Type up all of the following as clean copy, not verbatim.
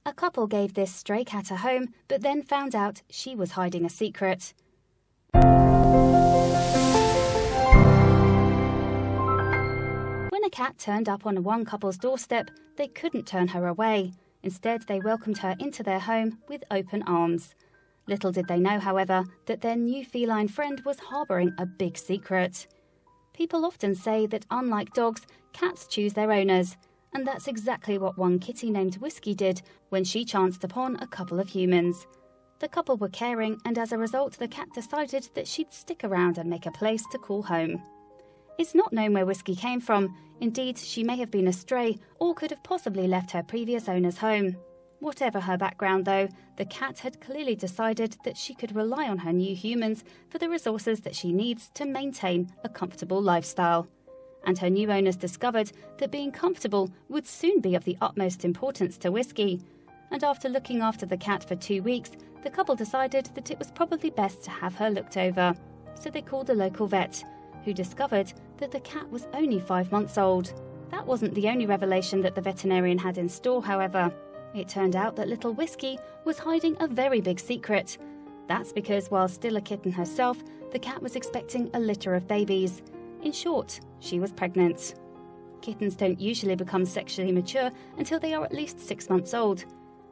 A couple gave this stray cat a home, but then found out she was hiding a secret. When a cat turned up on one couple's doorstep, they couldn't turn her away. Instead, they welcomed her into their home with open arms. Little did they know, however, that their new feline friend was harbouring a big secret. People often say that unlike dogs, cats choose their owners, and that's exactly what one kitty named Whiskey did when she chanced upon a couple of humans. The couple were caring, and as a result, the cat decided that she'd stick around and make a place to call home. It's not known where Whiskey came from. Indeed, she may have been a stray or could have possibly left her previous owner's home. Whatever her background, though, the cat had clearly decided that she could rely on her new humans for the resources that she needs to maintain a comfortable lifestyle. And her new owners discovered that being comfortable would soon be of the utmost importance to Whiskey. And after looking after the cat for 2 weeks, the couple decided that it was probably best to have her looked over. So they called a local vet, who discovered that the cat was only 5 months old. That wasn't the only revelation that the veterinarian had in store, however. It turned out that little Whiskey was hiding a very big secret. That's because while still a kitten herself, the cat was expecting a litter of babies. In short, she was pregnant. Kittens don't usually become sexually mature until they are at least 6 months old.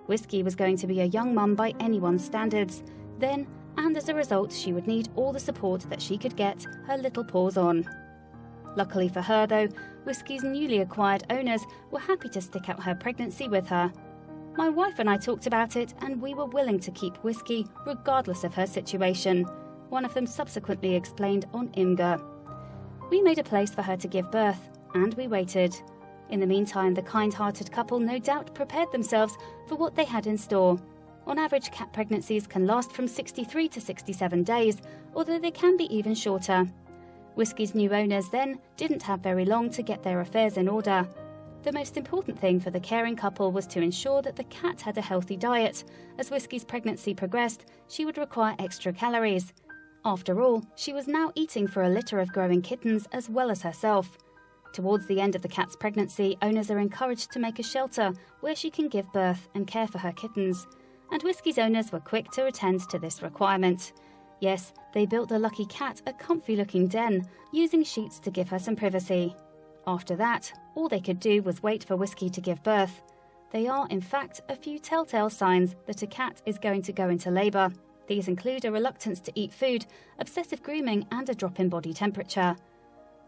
Whiskey was going to be a young mum by anyone's standards. Then, and as a result, she would need all the support that she could get her little paws on. Luckily for her, though, Whiskey's newly acquired owners were happy to stick out her pregnancy with her. My wife and I talked about it, and we were willing to keep Whiskey regardless of her situation, one of them subsequently explained on Imgur. We made a place for her to give birth, and we waited. In the meantime, the kind-hearted couple no doubt prepared themselves for what they had in store. On average, cat pregnancies can last from 63 to 67 days, although they can be even shorter. Whiskey's new owners then didn't have very long to get their affairs in order. The most important thing for the caring couple was to ensure that the cat had a healthy diet. As Whiskey's pregnancy progressed, she would require extra calories. After all, she was now eating for a litter of growing kittens as well as herself. Towards the end of the cat's pregnancy, owners are encouraged to make a shelter where she can give birth and care for her kittens. And Whiskey's owners were quick to attend to this requirement. Yes, they built the lucky cat a comfy-looking den, using sheets to give her some privacy. After that, all they could do was wait for Whiskey to give birth. They are, in fact, a few telltale signs that a cat is going to go into labour. These include a reluctance to eat food, obsessive grooming, and a drop in body temperature.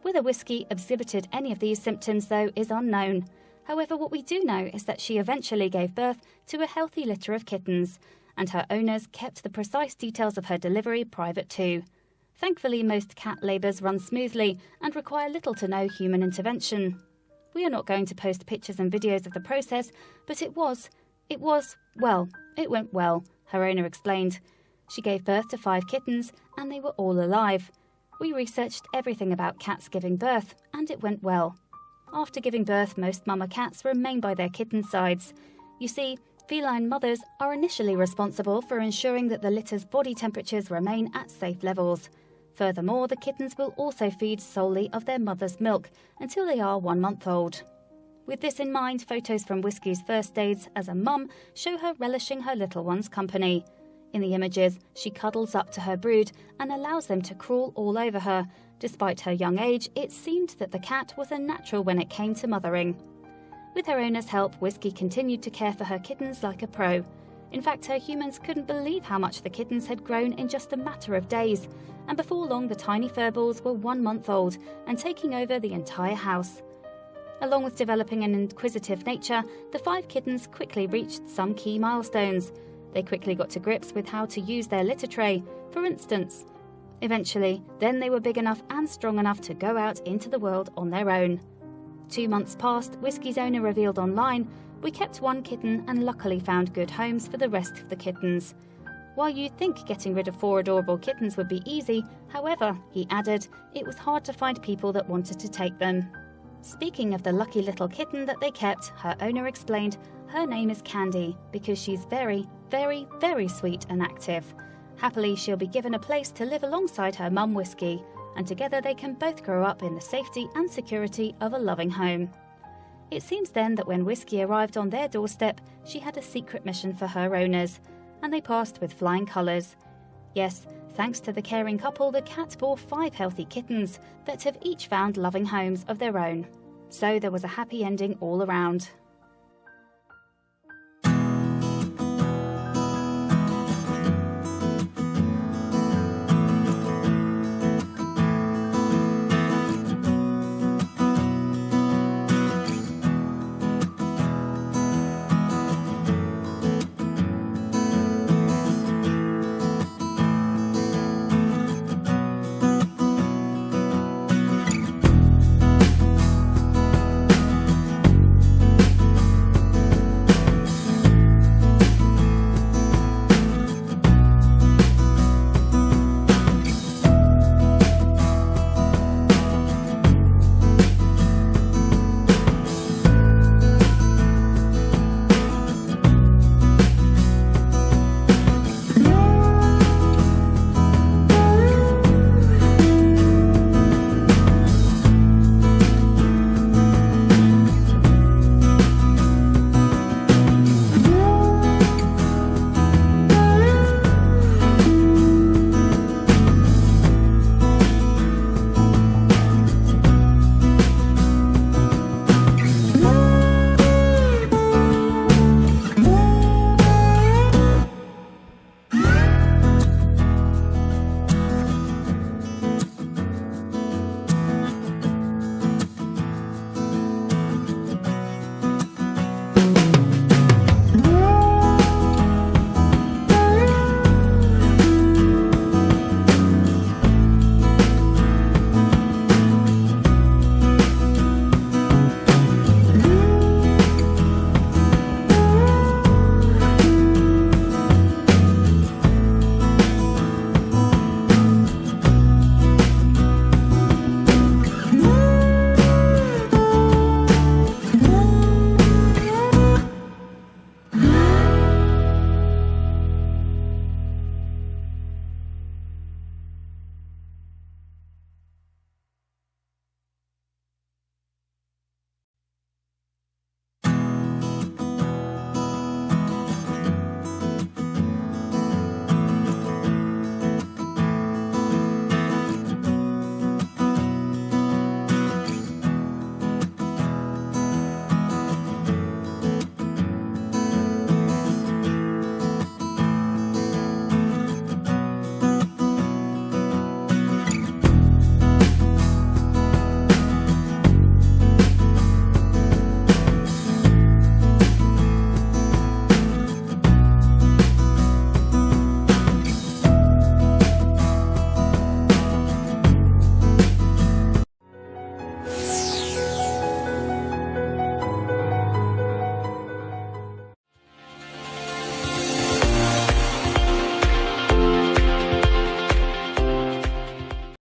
Whether Whiskey exhibited any of these symptoms, though, is unknown. However, what we do know is that she eventually gave birth to a healthy litter of kittens, and her owners kept the precise details of her delivery private too. Thankfully, most cat labours run smoothly and require little to no human intervention. We are not going to post pictures and videos of the process, but it went well, her owner explained. She gave birth to 5 kittens, and they were all alive. We researched everything about cats giving birth, and it went well. After giving birth, most mama cats remain by their kittens' sides. You see, feline mothers are initially responsible for ensuring that the litter's body temperatures remain at safe levels. Furthermore, the kittens will also feed solely of their mother's milk until they are 1 month old. With this in mind, photos from Whiskey's first days as a mum show her relishing her little one's company. In the images, she cuddles up to her brood and allows them to crawl all over her. Despite her young age, it seemed that the cat was a natural when it came to mothering. With her owner's help, Whiskey continued to care for her kittens like a pro. In fact, her humans couldn't believe how much the kittens had grown in just a matter of days, and before long the tiny furballs were 1 month old and taking over the entire house. Along with developing an inquisitive nature, the 5 kittens quickly reached some key milestones. They quickly got to grips with how to use their litter tray, for instance. Eventually, then they were big enough and strong enough to go out into the world on their own. 2 months passed, Whiskey's owner revealed online, "We kept 1 kitten and luckily found good homes for the rest of the kittens." While you'd think getting rid of 4 adorable kittens would be easy, however, he added, it was hard to find people that wanted to take them. Speaking of the lucky little kitten that they kept, her owner explained her name is Candy because she's very, very, very sweet and active. Happily, she'll be given a place to live alongside her mum Whiskey, and together they can both grow up in the safety and security of a loving home. It seems then that when Whiskey arrived on their doorstep, she had a secret mission for her owners, and they passed with flying colours. Yes, thanks to the caring couple, the cat bore 5 healthy kittens that have each found loving homes of their own. So there was a happy ending all around.